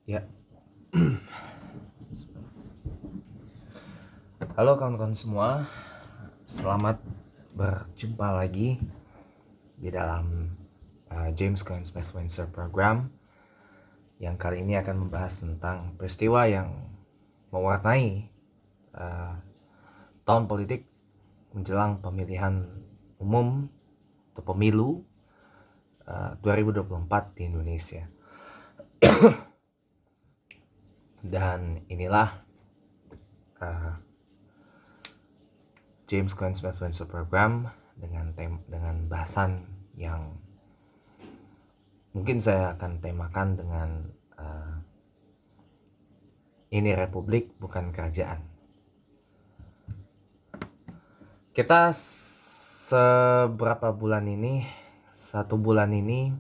Ya, halo kawan-kawan semua, selamat berjumpa lagi di dalam James Cohen's Influencer Program yang kali ini akan membahas tentang peristiwa yang mewarnai tahun politik menjelang pemilihan umum atau pemilu 2024 di Indonesia. Dan inilah James Cohen's Influencer Program dengan bahasan yang mungkin saya akan temakan dengan ini republik bukan kerajaan. Kita satu bulan ini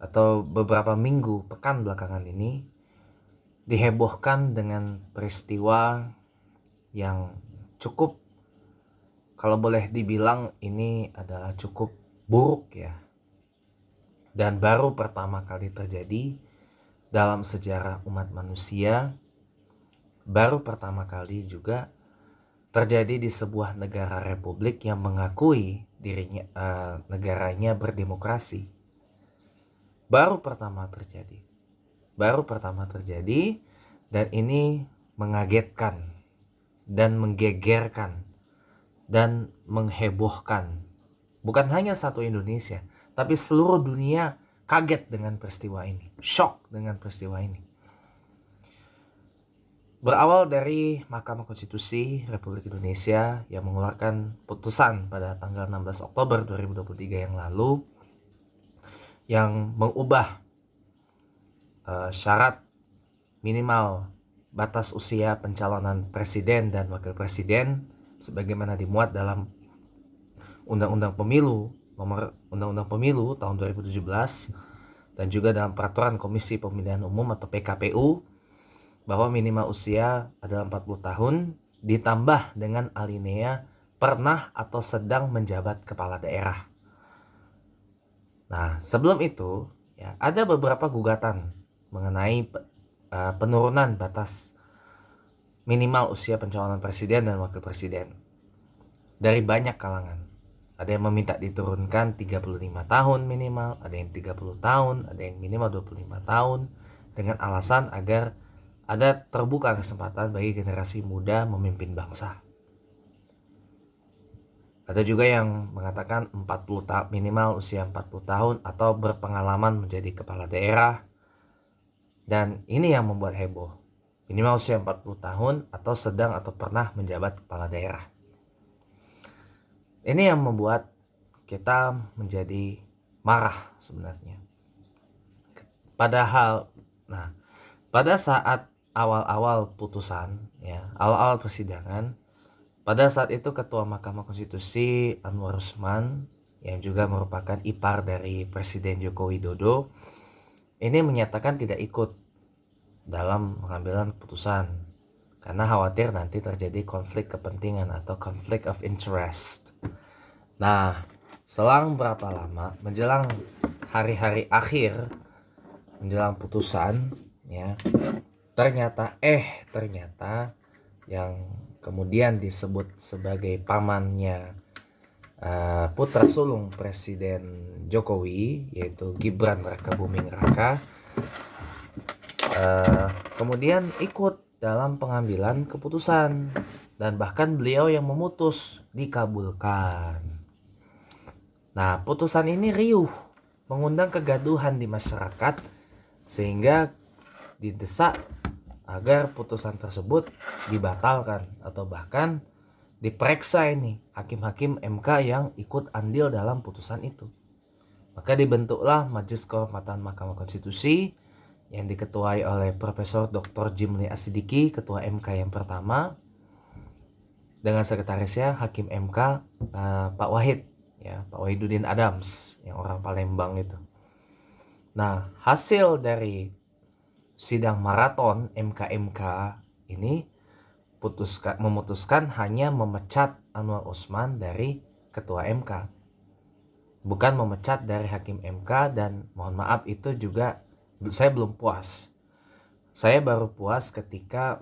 atau beberapa minggu pekan belakangan ini dihebohkan dengan peristiwa yang cukup, kalau boleh dibilang ini adalah cukup buruk ya, dan baru pertama kali terjadi dalam sejarah umat manusia, baru pertama kali juga terjadi di sebuah negara republik yang mengakui negaranya berdemokrasi. Baru pertama terjadi dan ini mengagetkan dan menggegerkan dan menghebohkan bukan hanya satu Indonesia, tapi seluruh dunia kaget dengan peristiwa ini, shock dengan peristiwa ini. Berawal dari Mahkamah Konstitusi Republik Indonesia yang mengeluarkan putusan pada tanggal 16 Oktober 2023 yang lalu yang mengubah syarat minimal batas usia pencalonan presiden dan wakil presiden sebagaimana dimuat dalam Undang-Undang Pemilu tahun 2017 dan juga dalam Peraturan Komisi Pemilihan Umum atau PKPU bahwa minimal usia adalah 40 tahun ditambah dengan alinea pernah atau sedang menjabat kepala daerah. Nah, sebelum itu ya, ada beberapa gugatan mengenai penurunan batas minimal usia pencalonan presiden dan wakil presiden dari banyak kalangan. Ada yang meminta diturunkan 35 tahun minimal, ada yang 30 tahun, ada yang minimal 25 tahun dengan alasan agar ada terbuka kesempatan bagi generasi muda memimpin bangsa. Ada juga yang mengatakan minimal usia 40 tahun atau berpengalaman menjadi kepala daerah. Dan ini yang membuat heboh. Minimal usia 40 tahun atau sedang atau pernah menjabat kepala daerah. Ini yang membuat kita menjadi marah sebenarnya. Padahal, pada saat awal-awal putusan, ya, awal-awal persidangan, pada saat itu Ketua Mahkamah Konstitusi Anwar Usman yang juga merupakan ipar dari Presiden Joko Widodo ini menyatakan tidak ikut dalam pengambilan putusan karena khawatir nanti terjadi konflik kepentingan atau conflict of interest. Nah, selang berapa lama menjelang hari-hari akhir menjelang putusan ya, ternyata yang kemudian disebut sebagai pamannya putra sulung Presiden Jokowi yaitu Gibran Rakabuming Raka kemudian ikut dalam pengambilan keputusan dan bahkan beliau yang memutus dikabulkan. Nah, putusan ini riuh mengundang kegaduhan di masyarakat sehingga didesak agar putusan tersebut dibatalkan atau bahkan diperiksa ini hakim-hakim MK yang ikut andil dalam putusan itu. Maka dibentuklah Majelis Kehormatan Mahkamah Konstitusi yang diketuai oleh Profesor Dr. Jimli Asidiki, Ketua MK yang pertama, dengan sekretarisnya Hakim MK Pak Wahid, ya, Pak Wahiduddin Adams yang orang Palembang itu. Nah, hasil dari sidang maraton MK ini memutuskan hanya memecat Anwar Usman dari Ketua MK, bukan memecat dari Hakim MK. Dan mohon maaf, itu juga saya belum puas Saya baru puas ketika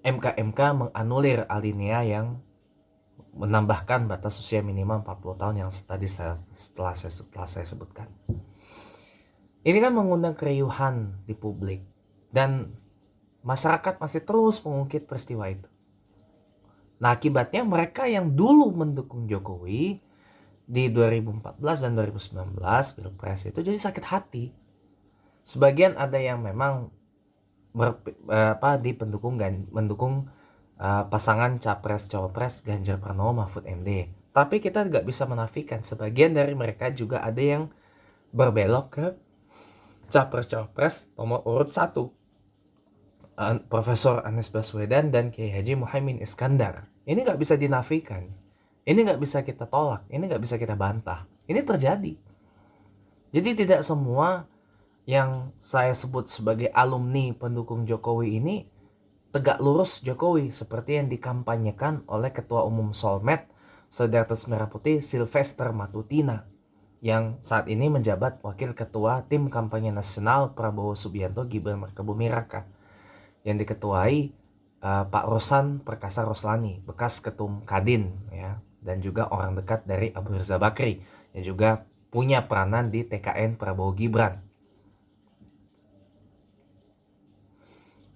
MK menganulir alinea yang menambahkan batas usia minimal 40 tahun yang tadi setelah saya sebutkan. Ini kan mengundang keriuhan di publik dan masyarakat masih terus mengungkit peristiwa itu. Nah, akibatnya mereka yang dulu mendukung Jokowi di 2014 dan 2019 Pilpres itu jadi sakit hati. Sebagian ada yang memang mendukung pasangan Capres-Cawapres Ganjar Pranowo Mahfud MD. Tapi kita nggak bisa menafikan sebagian dari mereka juga ada yang berbelok ke Capres-Cawapres nomor urut 1. Profesor Anies Baswedan dan Kiai Haji Muhaimin Iskandar. Ini nggak bisa dinafikan. Ini nggak bisa kita tolak. Ini nggak bisa kita bantah. Ini terjadi. Jadi tidak semua yang saya sebut sebagai alumni pendukung Jokowi ini tegak lurus Jokowi seperti yang dikampanyekan oleh Ketua Umum Solmed Solidaritas Merah Putih Sylvester Matutina yang saat ini menjabat Wakil Ketua Tim Kampanye Nasional Prabowo Subianto Gibran Rakabuming Raka yang diketuai Pak Rosan Perkasa Roslani, bekas Ketum Kadin ya, dan juga orang dekat dari Abu Rizal Bakri yang juga punya peranan di TKN Prabowo Gibran.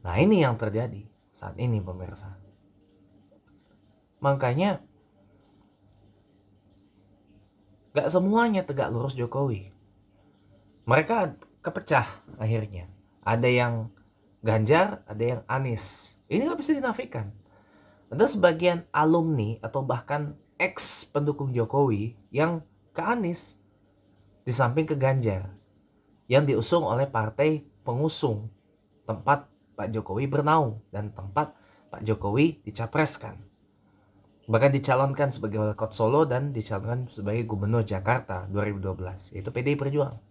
Nah, ini yang terjadi saat ini pemirsa. Makanya gak semuanya tegak lurus Jokowi. Mereka kepecah akhirnya. Ada yang Ganjar, ada yang Anies. Ini gak bisa dinafikan. Ada sebagian alumni atau bahkan ex pendukung Jokowi yang ke Anies di samping ke Ganjar yang diusung oleh partai pengusung tempat Pak Jokowi bernaung dan tempat Pak Jokowi dicapreskan. Bahkan dicalonkan sebagai wali kota Solo dan dicalonkan sebagai gubernur Jakarta 2012, yaitu PDI Perjuangan.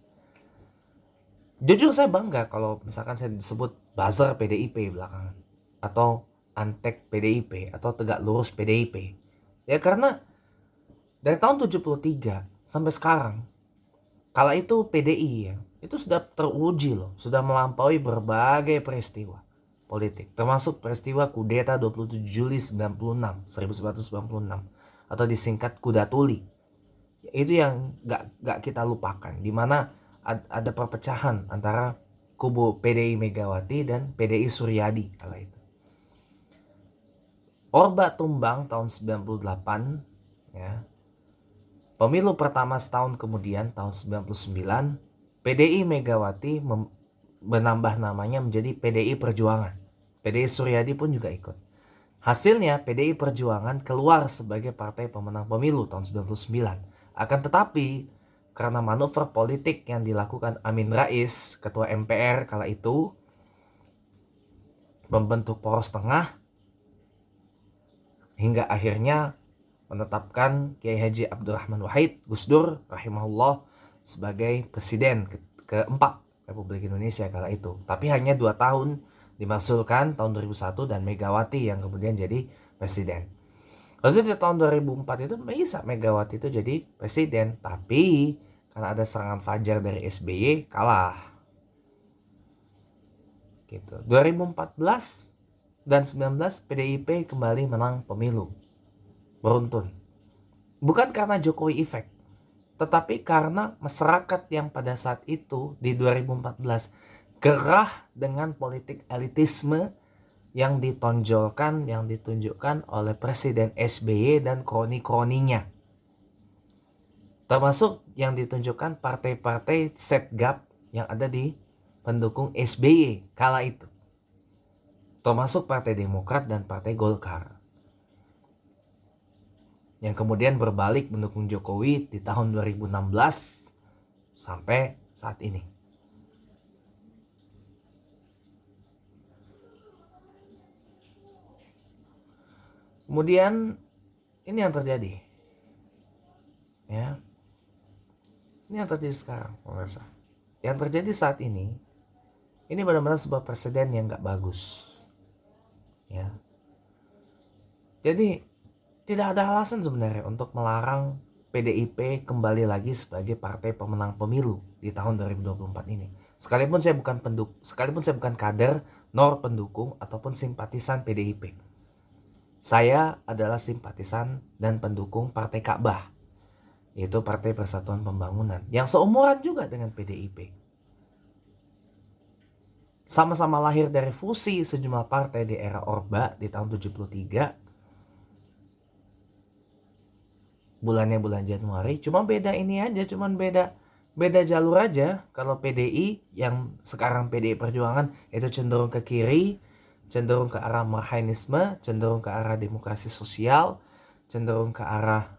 Jujur saya bangga kalau misalkan saya disebut buzzer PDIP belakangan atau antek PDIP atau tegak lurus PDIP. Ya karena dari tahun 73 sampai sekarang kala itu PDI ya, itu sudah teruji loh, sudah melampaui berbagai peristiwa politik, termasuk peristiwa kudeta 27 Juli 1996 atau disingkat Kuda Tuli. Itu yang gak kita lupakan, di mana ada perpecahan antara kubu PDI Megawati dan PDI Suryadi kala itu. Orba tumbang tahun 98 ya. Pemilu pertama setahun kemudian tahun 99 PDI Megawati menambah namanya menjadi PDI Perjuangan. PDI Suryadi pun juga ikut. Hasilnya PDI Perjuangan keluar sebagai partai pemenang pemilu tahun 99. Akan tetapi karena manuver politik yang dilakukan Amin Rais, Ketua MPR kala itu, membentuk poros tengah hingga akhirnya menetapkan Kiai Haji Abdurrahman Wahid Gus Dur rahimahullah sebagai presiden keempat Republik Indonesia kala itu. Tapi hanya 2 tahun dimaksudkan tahun 2001 dan Megawati yang kemudian jadi presiden. Lalu di tahun 2004 itu bisa Megawati itu jadi presiden, tapi karena ada serangan fajar dari SBY kalah. Gitu. 2014 dan 19 PDIP kembali menang pemilu. Beruntun. Bukan karena Jokowi efek, tetapi karena masyarakat yang pada saat itu di 2014 gerah dengan politik elitisme yang ditonjolkan, yang ditunjukkan oleh Presiden SBY dan kroni-kroninya. Termasuk yang ditunjukkan partai-partai setgap yang ada di pendukung SBY kala itu. Termasuk Partai Demokrat dan Partai Golkar. Yang kemudian berbalik mendukung Jokowi di tahun 2016 sampai saat ini. Kemudian ini yang terjadi. Ya. Ini yang terjadi sekarang, pemirsa. Yang terjadi saat ini benar-benar sebuah presiden yang gak bagus. Ya. Jadi tidak ada alasan sebenarnya untuk melarang PDIP kembali lagi sebagai partai pemenang pemilu di tahun 2024 ini. Sekalipun saya bukan kader, nor pendukung ataupun simpatisan PDIP. Saya adalah simpatisan dan pendukung Partai Ka'bah, yaitu Partai Persatuan Pembangunan, yang seumuran juga dengan PDIP. Sama-sama lahir dari fusi sejumlah partai di era Orba di tahun 73. Bulannya bulan Januari, cuma beda ini aja, cuman beda jalur aja. Kalau PDI yang sekarang PDI Perjuangan itu cenderung ke kiri, cenderung ke arah marhainisme, cenderung ke arah demokrasi sosial, cenderung ke arah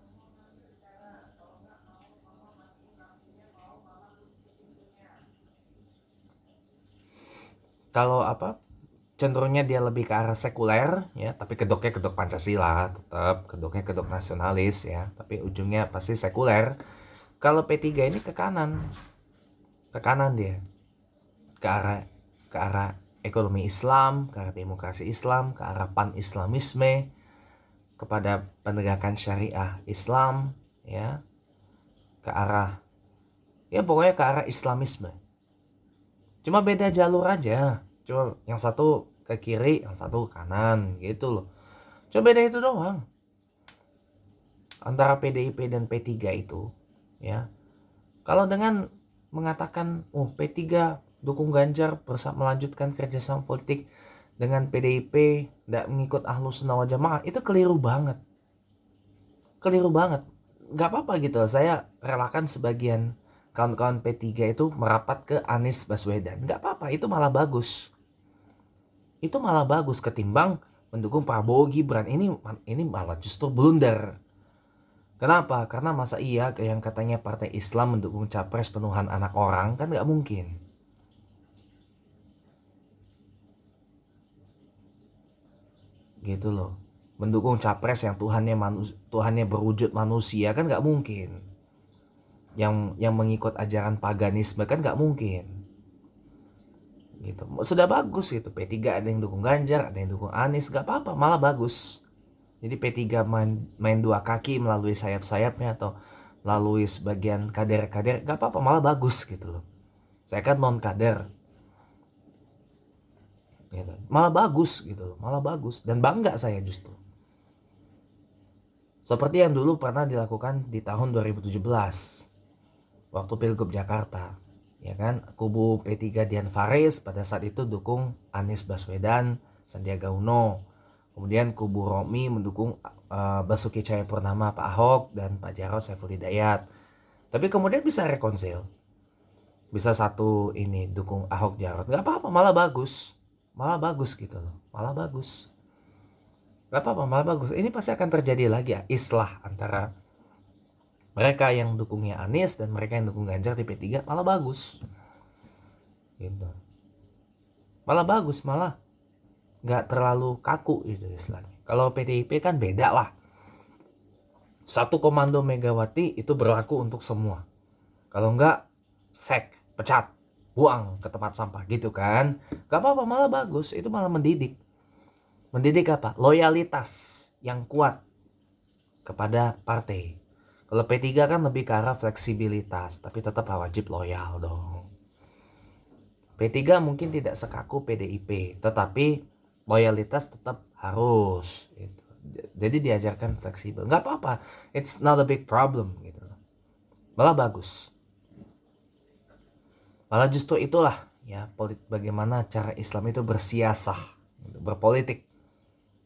kalau cenderungnya dia lebih ke arah sekuler ya, tapi kedoknya kedok Pancasila, tetap kedoknya kedok nasionalis ya, tapi ujungnya pasti sekuler. Kalau P3 ini ke kanan dia, ke arah ekonomi Islam, ke arah demokrasi Islam, ke arah pan-islamisme, kepada penegakan syariah Islam ya, ke arah ya pokoknya ke arah Islamisme. Cuma beda jalur aja, cuma yang satu ke kiri, yang satu ke kanan gitu loh. Cuma beda itu doang antara PDIP dan P3 itu ya. Kalau dengan mengatakan P3 dukung Ganjar melanjutkan kerjasama politik dengan PDIP, tidak mengikut Ahlus Sunnah wal Jamaah, itu keliru banget. Gak apa-apa gitu, saya relakan sebagian kawan-kawan P3 itu merapat ke Anies Baswedan. Gak apa-apa, itu malah bagus. Itu malah bagus ketimbang mendukung Prabowo Gibran. Ini malah justru blunder. Kenapa? Karena masa iya yang katanya partai Islam mendukung capres penuhan anak orang, kan gak mungkin. Gitu loh. Mendukung capres yang Tuhannya berwujud manusia, kan gak mungkin. Yang mengikut ajaran paganisme, kan gak mungkin. Gitu. Sudah bagus gitu. P3 ada yang dukung Ganjar, ada yang dukung Anies, gak apa-apa, malah bagus. Jadi P3 main dua kaki melalui sayap-sayapnya atau melalui sebagian kader-kader, gak apa-apa, malah bagus gitu loh. Saya kan non kader, gitu. Malah bagus gitu loh, malah bagus dan bangga saya justru. Seperti yang dulu pernah dilakukan di tahun 2017 waktu Pilgub Jakarta, ya kan? Kubu P3 Dian Faris pada saat itu dukung Anies Baswedan, Sandiaga Uno. Kemudian kubu Romi mendukung Basuki Cahayapurnama, Pak Ahok, dan Pak Jarod Saiful Hidayat. Tapi kemudian bisa rekonsil, bisa satu ini dukung Ahok Jarot, nggak apa-apa, malah bagus gitu loh, malah bagus, nggak apa-apa, malah bagus. Ini pasti akan terjadi lagi ya, islah antara mereka yang dukungnya Anies dan mereka yang dukung Ganjar di P3, malah bagus gitu, malah bagus, malah nggak terlalu kaku gitu istilahnya. Kalau PDIP kan beda lah, satu komando Megawati itu berlaku untuk semua, kalau nggak pecat, buang ke tempat sampah gitu kan. Gak apa-apa, malah bagus, itu malah mendidik apa? Loyalitas yang kuat kepada partai. Kalau P3 kan lebih ke arah fleksibilitas, tapi tetap wajib loyal dong. P3 mungkin tidak sekaku PDIP, tetapi loyalitas tetap harus gitu. Jadi diajarkan fleksibel, nggak apa-apa, it's not a big problem gitu. Malah bagus, malah justru itulah ya bagaimana cara Islam itu bersiasah, berpolitik,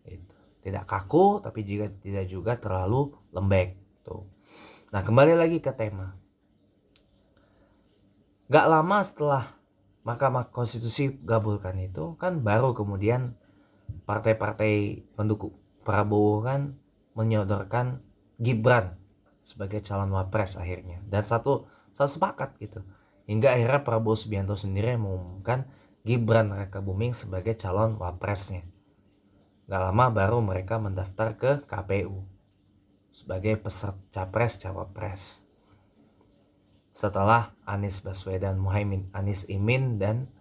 gitu. Tidak kaku tapi juga tidak juga terlalu lembek tuh. Nah, kembali lagi ke tema. Gak lama setelah Mahkamah Konstitusi gabulkan itu kan baru kemudian partai-partai pendukung Prabowo kan menyodorkan Gibran sebagai calon wapres akhirnya, dan satu sepakat gitu. Hingga akhirnya Prabowo Subianto sendiri mengumumkan Gibran Rakabuming sebagai calon wapresnya. Gak lama baru mereka mendaftar ke KPU sebagai peserta capres cawapres. Setelah Anies Baswedan, Muhaimin, Anies Imin, dan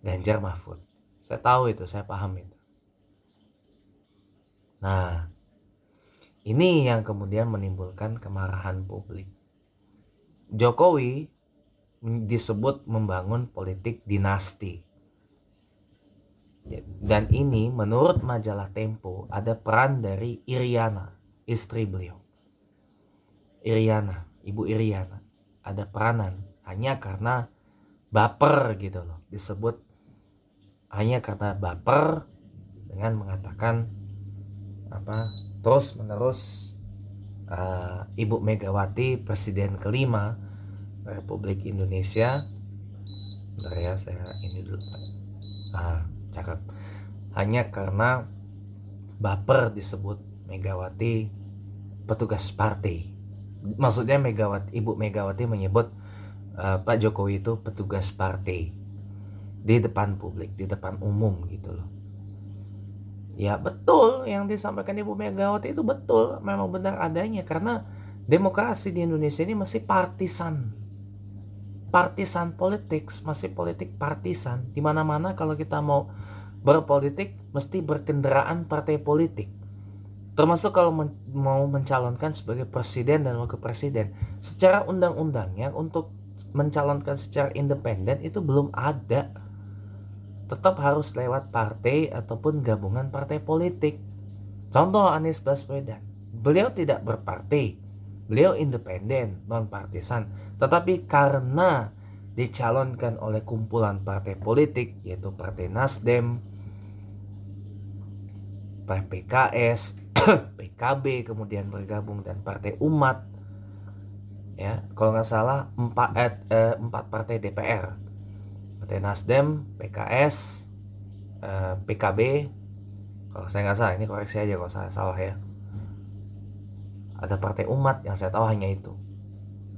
Ganjar Mahfud. Saya tahu itu, saya paham itu. Nah, ini yang kemudian menimbulkan kemarahan publik. Jokowi disebut membangun politik dinasti. Dan ini menurut majalah Tempo ada peran dari Iriana, istri beliau. Iriana, Ibu Iriana, ada peranan hanya karena baper gitu loh. Disebut hanya karena baper dengan mengatakan terus menerus Ibu Megawati presiden kelima Republik Indonesia. Bentar ya, saya ini dulu. Cakep. Hanya karena baper disebut Megawati petugas partai. Maksudnya Ibu Megawati menyebut Pak Jokowi itu petugas partai di depan publik, di depan umum gitu loh. Ya betul, yang disampaikan Ibu Megawati itu betul, memang benar adanya, karena demokrasi di Indonesia ini masih partisan politik, masih politik partisan. Di mana-mana kalau kita mau berpolitik mesti berkendaraan partai politik. Termasuk kalau mau mencalonkan sebagai presiden dan wakil presiden. Secara undang-undangnya untuk mencalonkan secara independen itu belum ada. Tetap harus lewat partai ataupun gabungan partai politik. Contoh Anies Baswedan. Beliau tidak berpartai. Beliau independen, non-partisan. Tetapi karena dicalonkan oleh kumpulan partai politik, yaitu Partai Nasdem, PKS, PKB, kemudian bergabung dan Partai Umat, ya kalau nggak salah 4 partai DPR, Partai Nasdem, PKS, PKB, kalau saya nggak salah, ini koreksi aja kalau saya salah ya. Ada Partai Umat, yang saya tahu hanya itu.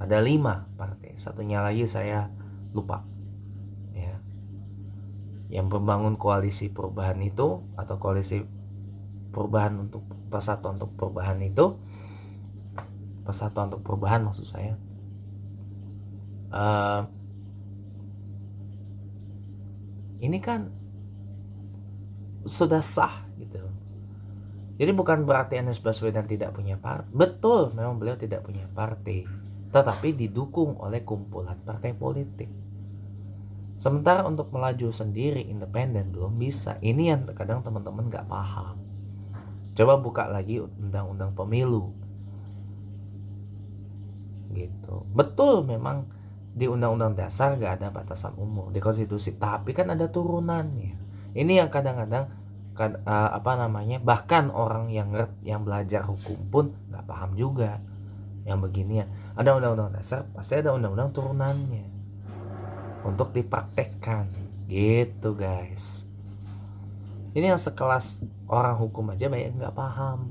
Ada 5 partai, satunya lagi saya lupa ya. Yang membangun koalisi perubahan itu, atau koalisi perubahan untuk persatuan untuk perubahan itu, persatuan untuk perubahan maksud saya, ini kan sudah sah gitu. Jadi bukan berarti Anies Baswedan tidak punya partai. Betul, memang beliau tidak punya partai, tetapi didukung oleh kumpulan partai politik. Sementara untuk melaju sendiri independen belum bisa. Ini yang terkadang teman-teman gak paham. Coba buka lagi undang-undang pemilu gitu. Betul, memang di undang-undang dasar gak ada batasan umur di konstitusi, tapi kan ada turunannya. Ini yang kadang-kadang bahkan orang yang belajar hukum pun nggak paham juga yang beginian. Ada undang-undang dasar, pasti ada undang-undang turunannya untuk dipraktekkan gitu guys. Ini yang sekelas orang hukum aja banyak nggak paham,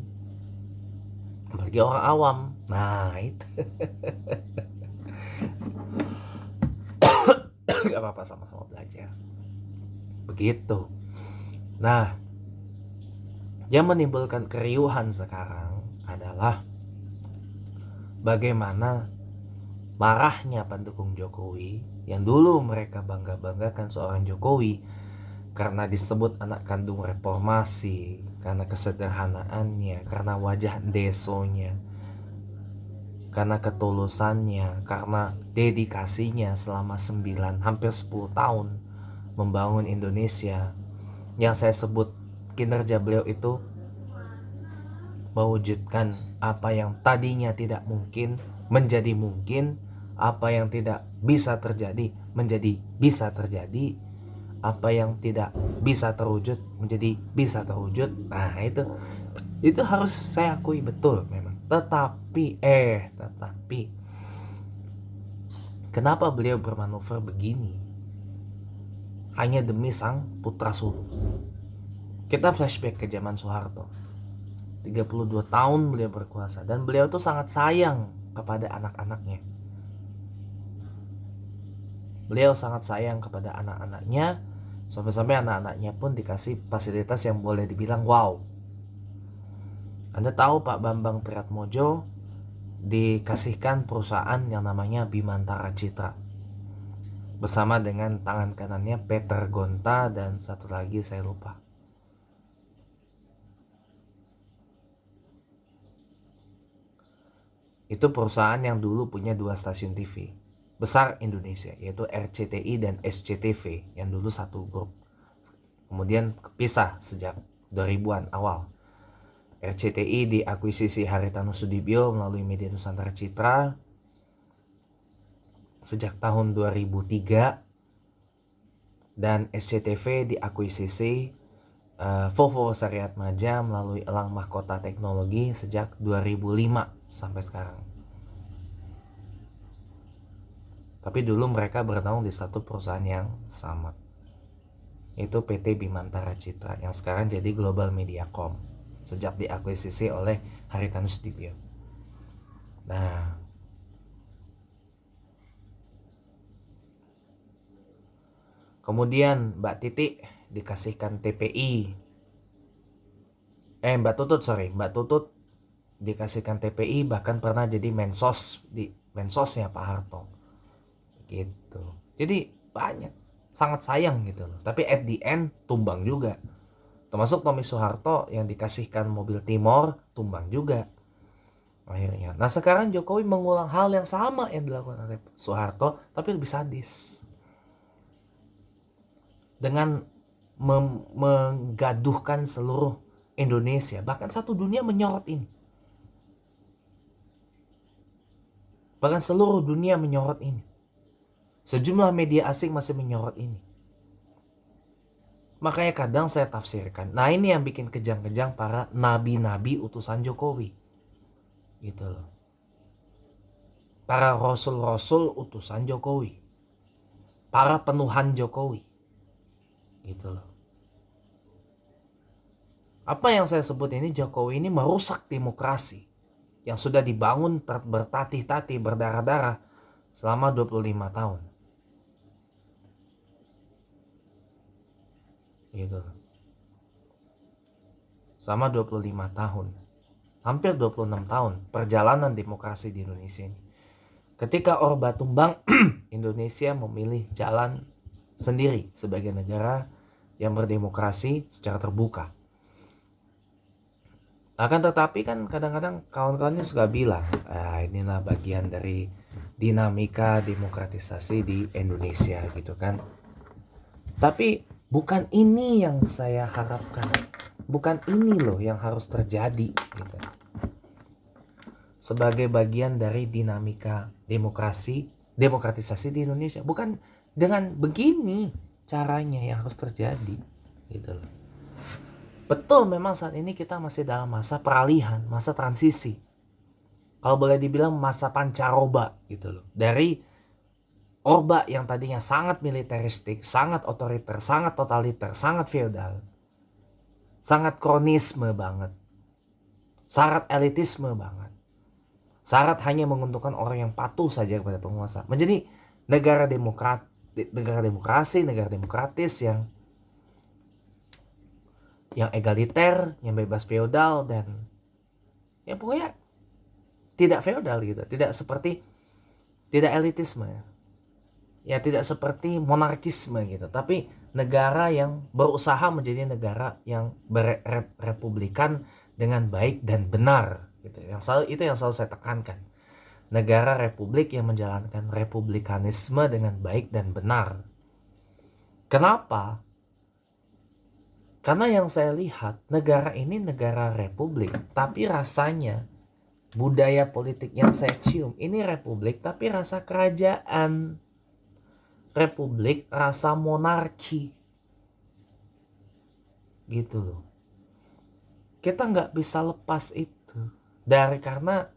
apalagi orang awam. Nah itu nggak apa-apa, sama-sama belajar begitu. Nah, yang menimbulkan keriuhan sekarang adalah bagaimana marahnya pendukung Jokowi yang dulu mereka bangga-banggakan seorang Jokowi karena disebut anak kandung reformasi, karena kesederhanaannya, karena wajah desonya, karena ketulusannya, karena dedikasinya selama hampir 10 tahun membangun Indonesia. Yang saya sebut kinerja beliau itu mewujudkan apa yang tadinya tidak mungkin menjadi mungkin, apa yang tidak bisa terjadi menjadi bisa terjadi, apa yang tidak bisa terwujud menjadi bisa terwujud. Nah itu harus saya akui betul memang. Tetapi kenapa beliau bermanuver begini hanya demi sang putra sulung? Kita flashback ke zaman Soeharto. 32 tahun beliau berkuasa, dan beliau tuh sangat sayang kepada anak-anaknya. Beliau sangat sayang kepada anak-anaknya, sampai-sampai anak-anaknya pun dikasih fasilitas yang boleh dibilang wow. Anda tahu Pak Bambang Triatmojo dikasihkan perusahaan yang namanya Bimantara Citra, bersama dengan tangan kanannya Peter Gonta dan satu lagi saya lupa. Itu perusahaan yang dulu punya 2 stasiun TV. besar Indonesia, yaitu RCTI dan SCTV yang dulu satu grup. Kemudian kepisah sejak 2000-an awal. RCTI diakuisisi Haritanu Sudibyo melalui Media Nusantara Citra sejak tahun 2003, dan SCTV diakuisisi Volvo Syariat Maja melalui Elang Mahkota Teknologi sejak 2005 sampai sekarang. Tapi dulu mereka bernaung di satu perusahaan yang sama, yaitu PT Bimantara Citra yang sekarang jadi Global Mediacom sejak diakuisisi oleh Haritanu Sudibyo. Nah, kemudian Mbak Tutut dikasihkan TPI, bahkan pernah jadi mensosnya Pak Harto gitu. Jadi banyak, sangat sayang gitu loh. Tapi at the end tumbang juga. Termasuk Tommy Soeharto yang dikasihkan mobil Timor, tumbang juga akhirnya. Nah sekarang Jokowi mengulang hal yang sama yang dilakukan oleh Soeharto, tapi lebih sadis, dengan menggaduhkan seluruh Indonesia, bahkan satu dunia menyorot ini. Bahkan seluruh dunia menyorot ini. Sejumlah media asing masih menyorot ini. Makanya kadang saya tafsirkan, nah ini yang bikin kejang-kejang para nabi-nabi utusan Jokowi. Gitu loh. Para rasul-rasul utusan Jokowi. Para penuhan Jokowi. Gitu loh. Apa yang saya sebut ini, Jokowi ini merusak demokrasi yang sudah dibangun bertatih-tatih, berdarah-darah selama 25 tahun. Gitu. Selama 25 tahun. Hampir 26 tahun perjalanan demokrasi di Indonesia ini. Ketika Orba tumbang, Indonesia memilih jalan sendiri sebagai negara yang berdemokrasi secara terbuka. Akan tetapi kan kadang-kadang kawan-kawannya suka bilang, inilah bagian dari dinamika demokratisasi di Indonesia gitu kan. Tapi bukan ini yang saya harapkan. Bukan ini loh yang harus terjadi gitu. Sebagai bagian dari dinamika demokratisasi di Indonesia. Bukan dengan begini caranya yang harus terjadi gitu loh. Betul, memang saat ini kita masih dalam masa peralihan, masa transisi. Kalau boleh dibilang masa pancaroba gitu loh. Dari Orba yang tadinya sangat militeristik, sangat otoriter, sangat totaliter, sangat feodal, sangat kronisme banget, syarat elitisme banget, syarat hanya menguntungkan orang yang patuh saja kepada penguasa, menjadi negara demokrasi, negara demokratis yang egaliter, yang bebas feodal, dan ya pokoknya tidak feodal gitu, tidak elitisme, ya tidak seperti monarkisme gitu, tapi negara yang berusaha menjadi negara yang berrepublikan dengan baik dan benar gitu. Itu yang selalu saya tekankan. Negara republik yang menjalankan republikanisme dengan baik dan benar. Kenapa? Karena yang saya lihat, negara ini negara republik, tapi rasanya budaya politik yang saya cium ini republik, tapi rasa kerajaan. Republik rasa monarki. Gitu loh. Kita nggak bisa lepas itu. Karena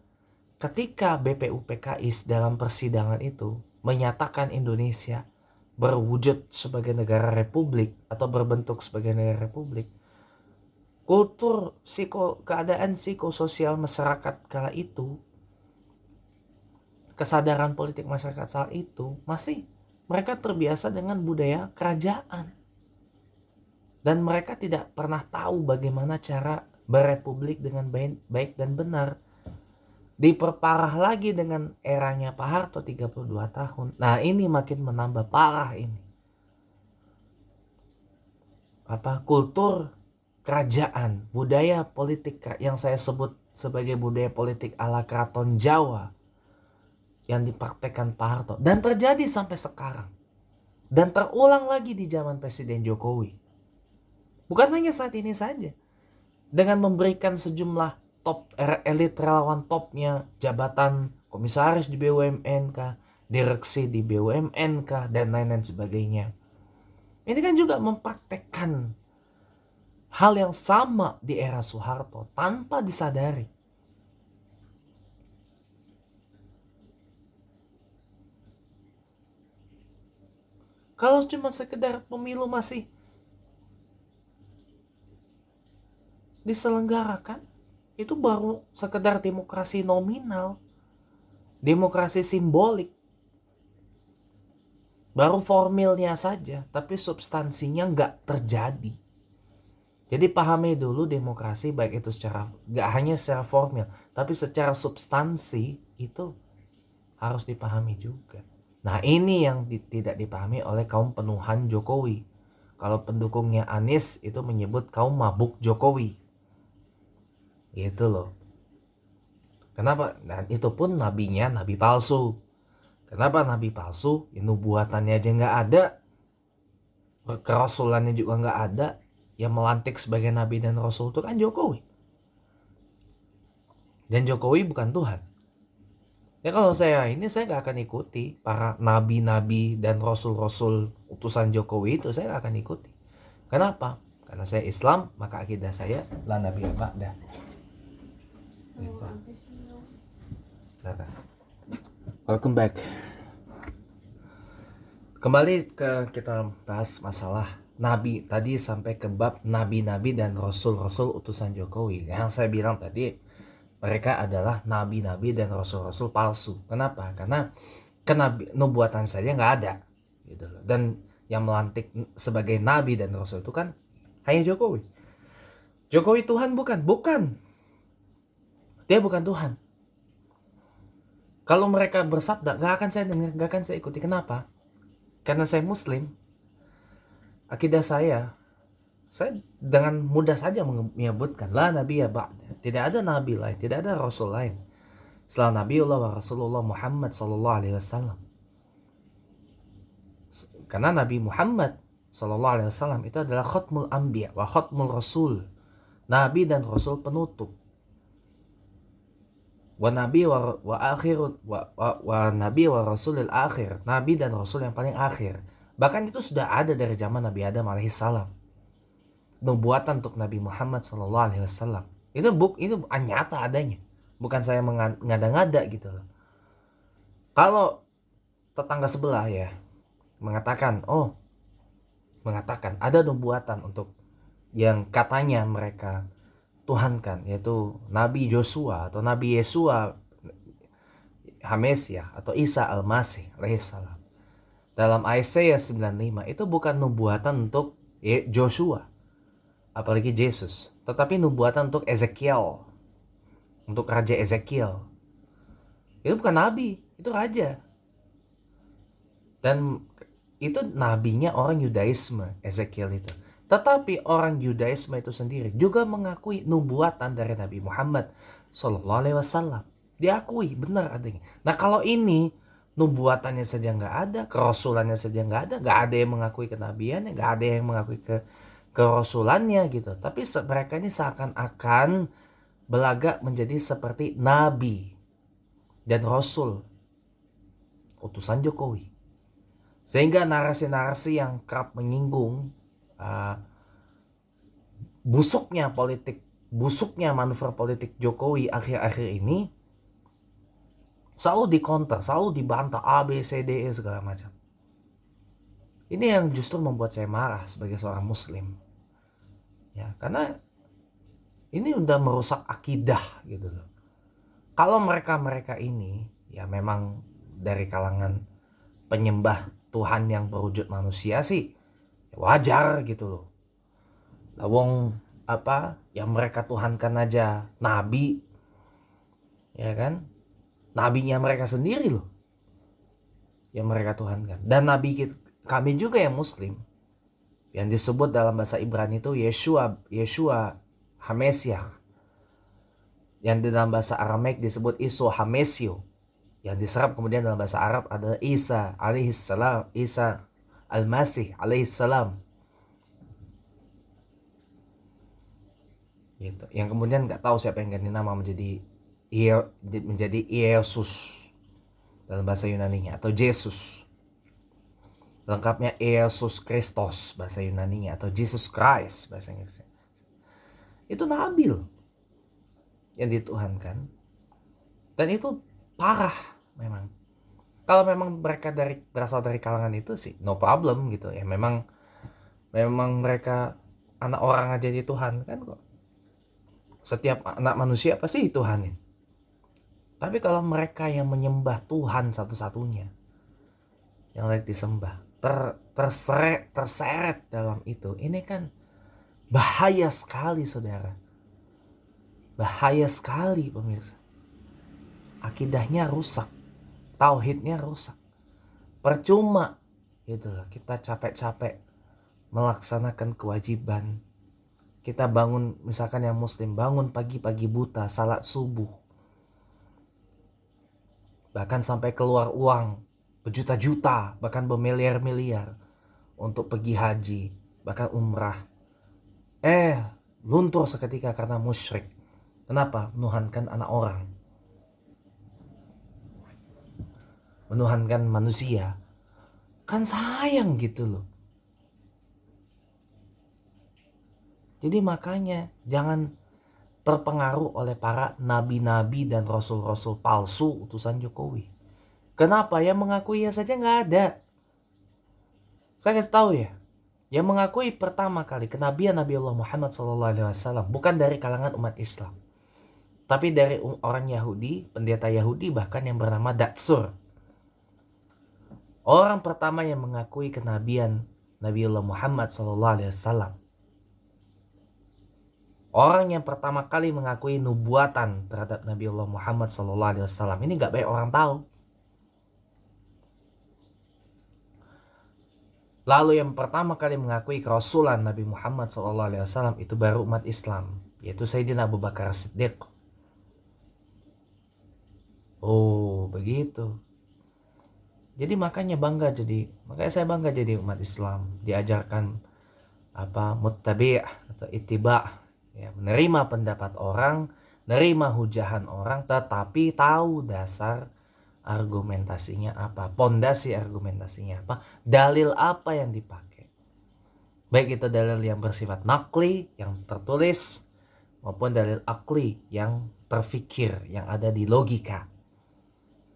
ketika BPUPKI dalam persidangan itu menyatakan Indonesia berwujud sebagai negara republik atau berbentuk sebagai negara republik, keadaan psikososial masyarakat kala itu, kesadaran politik masyarakat saat itu, masih mereka terbiasa dengan budaya kerajaan. Dan mereka tidak pernah tahu bagaimana cara berrepublik dengan baik dan benar. Diperparah lagi dengan eranya Pak Harto 32 tahun. Nah ini makin menambah parah ini. Kultur kerajaan, budaya politik yang saya sebut sebagai budaya politik ala Keraton Jawa. yang dipraktekkan Pak Harto dan terjadi sampai sekarang dan terulang lagi di zaman Presiden Jokowi. Bukan hanya saat ini saja, dengan memberikan sejumlah top elit relawan topnya jabatan komisaris di BUMN kah, direksi di BUMN kah, dan lain-lain sebagainya. Ini kan juga mempraktekkan hal yang sama di era Soeharto tanpa disadari. Kalau cuma sekedar pemilu masih diselenggarakan, itu baru sekedar demokrasi nominal, demokrasi simbolik, baru formilnya saja, tapi substansinya nggak terjadi. Jadi pahami dulu demokrasi baik itu secara, nggak hanya secara formil, tapi secara substansi itu harus dipahami juga. Nah ini yang tidak dipahami oleh kaum penuhan Jokowi. Kalau pendukungnya Anies itu menyebut kaum mabuk Jokowi. Gitu loh. Kenapa? Dan itu pun nabinya nabi palsu. Kenapa nabi palsu? Ya, nubuatannya aja nggak ada. Kerasulannya juga nggak ada. Yang melantik sebagai nabi dan rasul itu kan Jokowi. Dan Jokowi bukan Tuhan. Ya kalau saya nggak akan ikuti para nabi-nabi dan rasul-rasul utusan Jokowi itu, saya nggak akan ikuti. Kenapa? Karena saya Islam, maka akidah saya la nabi ba'dah. Gitu. Welcome back. Kembali ke kita bahas masalah nabi tadi sampai ke bab nabi-nabi dan rasul-rasul utusan Jokowi. Yang saya bilang tadi, mereka adalah nabi-nabi dan rasul-rasul palsu. Kenapa? Karena nubuatan saja nggak ada, gitu loh. Dan yang melantik sebagai nabi dan rasul itu kan hanya Jokowi. Jokowi Tuhan bukan. Dia bukan Tuhan. Kalau mereka bersabda, nggak akan saya dengar, nggak akan saya ikuti. Kenapa? Karena saya Muslim. Akidah saya dengan mudah saja menyebutkan la nabiyya ba'da. Tidak ada nabi lain, tidak ada rasul lain setelah Nabiullah wa Rasulullah Muhammad sallallahu alaihi wasallam. Karena Nabi Muhammad sallallahu alaihi wasallam itu adalah khatmul anbiya wa khatmul rasul. Nabi dan rasul penutup. Wa nabi wa akhir wa nabi wa rasulil akhir. Nabi dan rasul yang paling akhir. Bahkan itu sudah ada dari zaman Nabi Adam alaihi salam. Nubuatan untuk Nabi Muhammad sallallahu alaihi wasallam. Itu nyata adanya. Bukan saya mengada-ngada gitu loh. Kalau tetangga sebelah ya mengatakan ada nubuatan untuk yang katanya mereka tuhankan, yaitu Nabi Joshua atau Nabi Yesua Hamesyah atau Isa Al-Masih alaihissalam. Dalam Isaiah 95 itu bukan nubuatan untuk Joshua, apalagi Yesus, tetapi nubuatan untuk Ezekiel, untuk Raja Ezekiel. Itu bukan nabi, itu raja. Dan itu nabinya orang Yudaisme, Ezekiel itu. Tetapi orang Yudaisme itu sendiri juga mengakui nubuatan dari Nabi Muhammad sallallahu alaihi wasallam. Diakui benar adanya. Nah kalau ini nubuatannya saja nggak ada, kerasulannya saja nggak ada yang mengakui kenabiannya, nggak ada yang mengakui kerasulannya gitu. Tapi mereka ini seakan-akan belagak menjadi seperti nabi dan rasul utusan Jokowi. Sehingga narasi-narasi yang kerap menyinggung busuknya manuver politik Jokowi akhir-akhir ini selalu dikonter, selalu dibantah A, B, C, D, E segala macam. Ini yang justru membuat saya marah sebagai seorang muslim. Ya, karena ini udah merusak akidah gitu loh. Kalau mereka ini ya memang dari kalangan penyembah Tuhan yang berwujud manusia sih wajar gitu loh. Lawong yang mereka tuhankan aja nabi, ya kan? Nabinya mereka sendiri loh yang mereka tuhankan. Dan nabi kami juga yang muslim yang disebut dalam bahasa Ibrani itu Yeshua Hamesyah, yang di dalam bahasa Aramaik disebut Iso Hamesio. Yang diserap kemudian dalam bahasa Arab adalah Isa alaihissalam, Isa al-Masih alaihissalam. Gitu. Yang kemudian nggak tahu siapa yang ganti nama menjadi Yesus dalam bahasa Yunaninya, atau Yesus. Lengkapnya Yesus Kristus bahasa Yunaninya, atau Jesus Christ bahasa Inggrisnya. Itu Nabil yang dituhankan. Dan itu parah memang. Kalau memang mereka berasal dari kalangan itu sih no problem gitu ya. Memang mereka anak orang aja dituhankan kok. Setiap anak manusia pasti dituhanin. Tapi kalau mereka yang menyembah Tuhan satu-satunya yang layak disembah, terseret dalam itu, ini kan bahaya sekali, saudara. Bahaya sekali, pemirsa. Akidahnya rusak, tauhidnya rusak. Percuma gitu loh, kita capek-capek melaksanakan kewajiban. Kita bangun, misalkan yang muslim bangun pagi-pagi buta, salat subuh, bahkan sampai keluar uang berjuta-juta, bahkan bermiliar-miliar untuk pergi haji, bahkan umrah. Luntur seketika karena musyrik. Kenapa? Menuhankan anak orang, menuhankan manusia. Kan sayang gitu loh. Jadi makanya jangan terpengaruh oleh para nabi-nabi dan rasul-rasul palsu utusan Jokowi. Kenapa? Yang mengakui saja nggak ada. Saya kasih tahu ya, yang mengakui pertama kali kenabian Nabi Allah Muhammad SAW bukan dari kalangan umat Islam, tapi dari orang Yahudi, pendeta Yahudi bahkan yang bernama Datsur. Orang pertama yang mengakui kenabian Nabi Allah Muhammad SAW. Orang yang pertama kali mengakui nubuatan terhadap Nabi Allah Muhammad SAW. Ini gak banyak orang tahu. Lalu yang pertama kali mengakui kerasulan Nabi Muhammad SAW itu baru umat Islam, yaitu Sayyidina Abu Bakar Siddiq. Oh begitu. Jadi makanya saya bangga jadi umat Islam. Diajarkan muttabi' atau ittiba'. Ya, menerima pendapat orang, menerima hujahan orang, tetapi tahu dasar argumentasinya apa, pondasi argumentasinya apa, dalil apa yang dipakai. Baik itu dalil yang bersifat nakli, yang tertulis, maupun dalil akli, yang terfikir, yang ada di logika.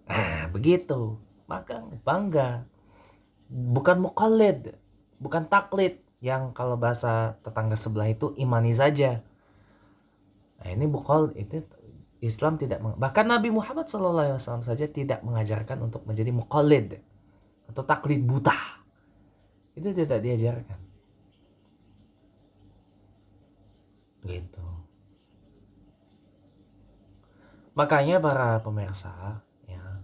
Nah, begitu. Maka bangga. Bukan muqallid, bukan taklid, yang kalau bahasa tetangga sebelah itu imani saja. Nah ini itu Islam tidak, bahkan Nabi Muhammad SAW saja tidak mengajarkan untuk menjadi muqallid atau taklid buta. Itu tidak diajarkan. Gitu. Makanya para pemirsa, ya,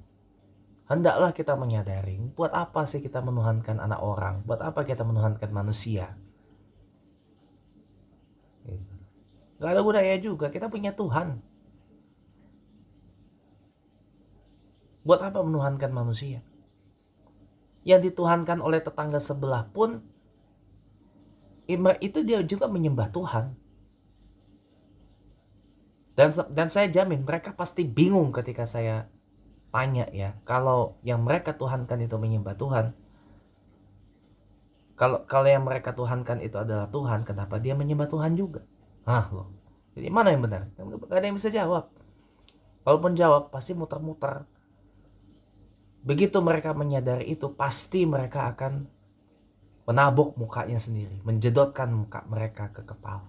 hendaklah kita menyadari, buat apa sih kita menuhankan anak orang? Buat apa kita menuhankan manusia? Gitu. Gak ada gunanya juga, kita punya Tuhan. Buat apa menuhankan manusia? Yang dituhankan oleh tetangga sebelah pun, itu dia juga menyembah Tuhan. Dan saya jamin mereka pasti bingung ketika saya tanya ya, kalau yang mereka tuhankan itu menyembah Tuhan, kalau yang mereka tuhankan itu adalah Tuhan, kenapa dia menyembah Tuhan juga? Loh. Jadi mana yang benar? Gak ada yang bisa jawab. Walaupun jawab pasti muter-muter. Begitu mereka menyadari itu, pasti mereka akan menabok mukanya sendiri, menjedotkan muka mereka ke kepala.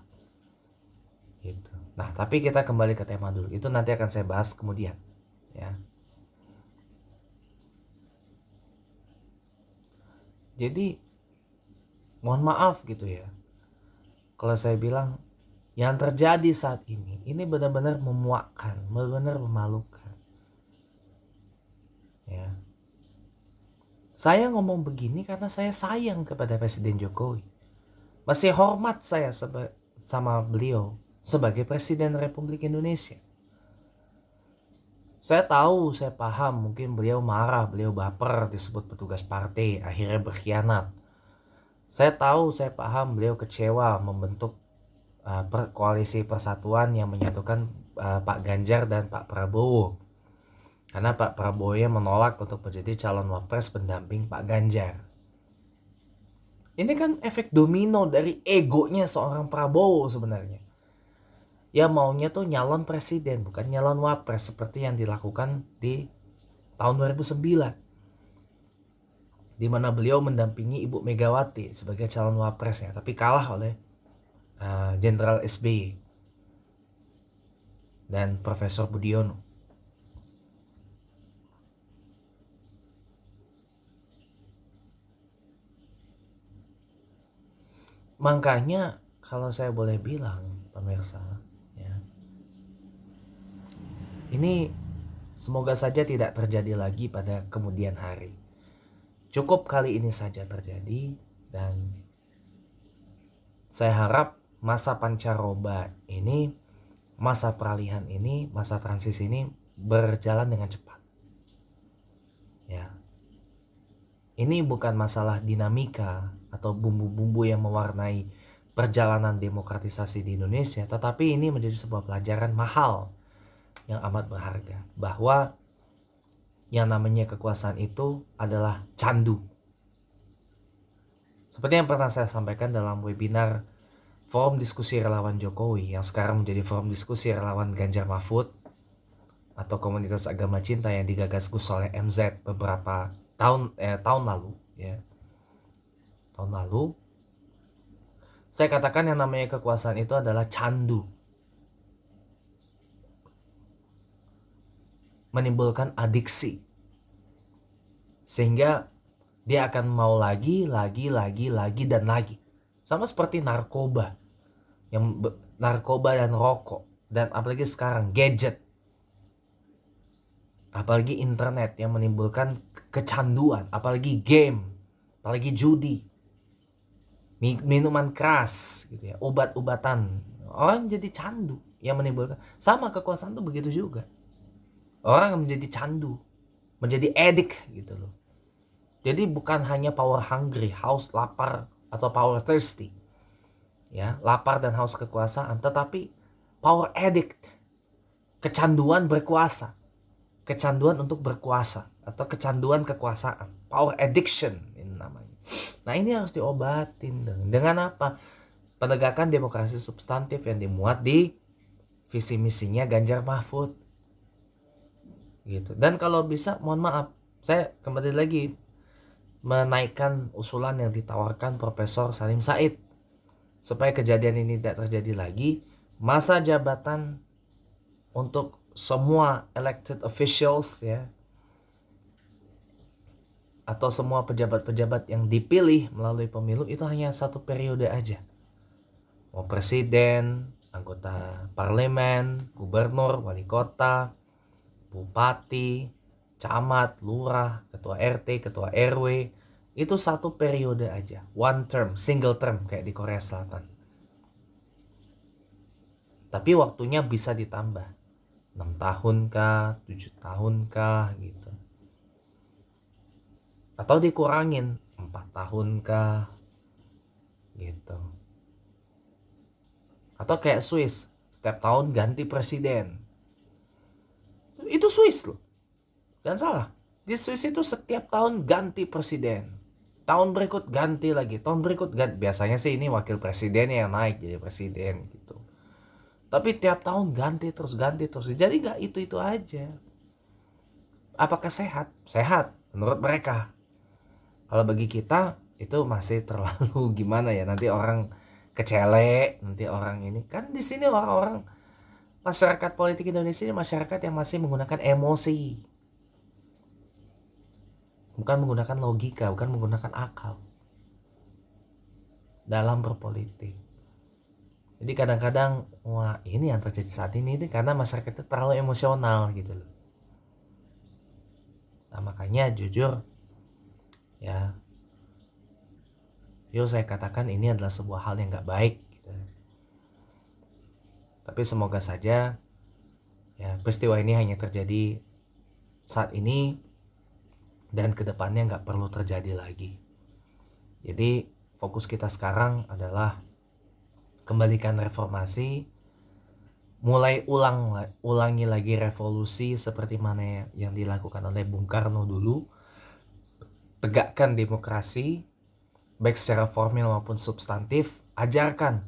Gitu. Nah, tapi kita kembali ke tema dulu. Itu nanti akan saya bahas kemudian, ya. Jadi mohon maaf gitu ya, kalau saya bilang yang terjadi saat ini benar-benar memuakkan, benar-benar memalukan. Ya. Saya ngomong begini karena saya sayang kepada Presiden Jokowi. Masih hormat saya sama beliau sebagai Presiden Republik Indonesia. Saya tahu, saya paham, mungkin beliau marah, beliau baper disebut petugas partai, akhirnya berkhianat. Saya tahu, saya paham, beliau kecewa membentuk koalisi persatuan yang menyatukan Pak Ganjar dan Pak Prabowo. Karena Pak Prabowo yang menolak untuk menjadi calon wapres pendamping Pak Ganjar. Ini kan efek domino dari egonya seorang Prabowo sebenarnya. Ya maunya tuh nyalon presiden, bukan nyalon wapres seperti yang dilakukan di tahun 2009. Di mana beliau mendampingi Ibu Megawati sebagai calon wapresnya, tapi kalah oleh Jenderal SBY dan Profesor Budiono. Makanya kalau saya boleh bilang, pemirsa, ya, ini semoga saja tidak terjadi lagi pada kemudian hari. Cukup kali ini saja terjadi, dan saya harap masa pancaroba ini, masa peralihan ini, masa transisi ini berjalan dengan cepat. Ya. Ini bukan masalah dinamika atau bumbu-bumbu yang mewarnai perjalanan demokratisasi di Indonesia, tetapi ini menjadi sebuah pelajaran mahal yang amat berharga, bahwa yang namanya kekuasaan itu adalah candu. Seperti yang pernah saya sampaikan dalam webinar Forum Diskusi Relawan Jokowi yang sekarang menjadi Forum Diskusi Relawan Ganjar Mahfud atau Komunitas Agama Cinta yang digagas Gus oleh MZ beberapa tahun lalu, ya. Tahun lalu saya katakan yang namanya kekuasaan itu adalah candu. Menimbulkan adiksi. Sehingga dia akan mau lagi dan lagi. Sama seperti narkoba. Narkoba dan rokok. Dan apalagi sekarang gadget. Apalagi internet yang menimbulkan kecanduan. Apalagi game. Apalagi judi. Minuman keras gitu ya. Obat-obatan. Orang jadi candu yang menimbulkan. Sama kekuasaan tuh begitu juga. Orang menjadi candu, menjadi edik gitu loh. Jadi bukan hanya power hungry, haus, lapar, atau power thirsty, ya, lapar dan haus kekuasaan, tetapi power addict, kecanduan berkuasa, kecanduan untuk berkuasa, atau kecanduan kekuasaan, power addiction ini namanya. Nah ini harus diobatin dengan apa? Penegakan demokrasi substantif yang dimuat di visi misinya Ganjar Mahfud. Gitu. Dan kalau bisa, mohon maaf, saya kembali lagi menaikkan usulan yang ditawarkan Profesor Salim Said supaya kejadian ini tidak terjadi lagi. Masa jabatan untuk semua elected officials, ya, atau semua pejabat-pejabat yang dipilih melalui pemilu itu hanya 1 periode aja. Mau presiden, anggota parlemen, gubernur, wali kota, bupati, camat, lurah, ketua RT, ketua RW, itu 1 periode aja. One term, single term kayak di Korea Selatan. Tapi waktunya bisa ditambah. 6 tahun kah, 7 tahun kah gitu. Atau dikurangin 4 tahun kah gitu. Atau kayak Swiss, setiap tahun ganti presiden. Itu Swiss loh. Jangan salah. Di Swiss itu setiap tahun ganti presiden. Tahun berikut ganti lagi. Tahun berikut ganti. Biasanya sih ini wakil presidennya yang naik jadi presiden gitu. Tapi tiap tahun ganti terus. Jadi gak itu-itu aja. Apakah sehat? Sehat menurut mereka. Kalau bagi kita itu masih terlalu gimana ya. Nanti orang kecelek. Nanti orang ini. Kan di sini orang-orang masyarakat politik Indonesia ini masyarakat yang masih menggunakan emosi. Bukan menggunakan logika, bukan menggunakan akal dalam berpolitik. Jadi kadang-kadang, wah ini yang terjadi saat ini karena masyarakat itu terlalu emosional gitu loh. Nah makanya jujur, ya, saya katakan ini adalah sebuah hal yang gak baik gitu. Tapi semoga saja ya peristiwa ini hanya terjadi saat ini dan kedepannya nggak perlu terjadi lagi. Jadi fokus kita sekarang adalah kembalikan reformasi, ulangi lagi revolusi seperti mana yang dilakukan oleh Bung Karno dulu, tegakkan demokrasi, baik secara formal maupun substantif, ajarkan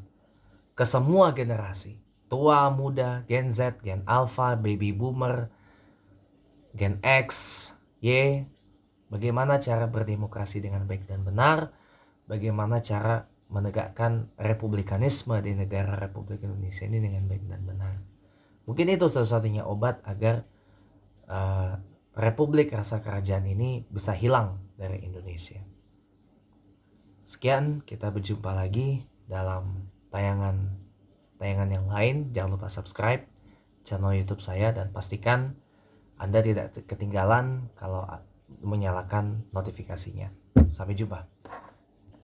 ke semua generasi, tua, muda, Gen Z, Gen Alpha, Baby Boomer, Gen X, Y, bagaimana cara berdemokrasi dengan baik dan benar, bagaimana cara menegakkan republikanisme di negara Republik Indonesia ini dengan baik dan benar. Mungkin itu satu-satunya obat agar Republik Rasa Kerajaan ini bisa hilang dari Indonesia. Sekian, kita berjumpa lagi dalam tayangan yang lain. Jangan lupa subscribe channel YouTube saya dan pastikan Anda tidak ketinggalan kalau menyalakan notifikasinya. Sampai jumpa.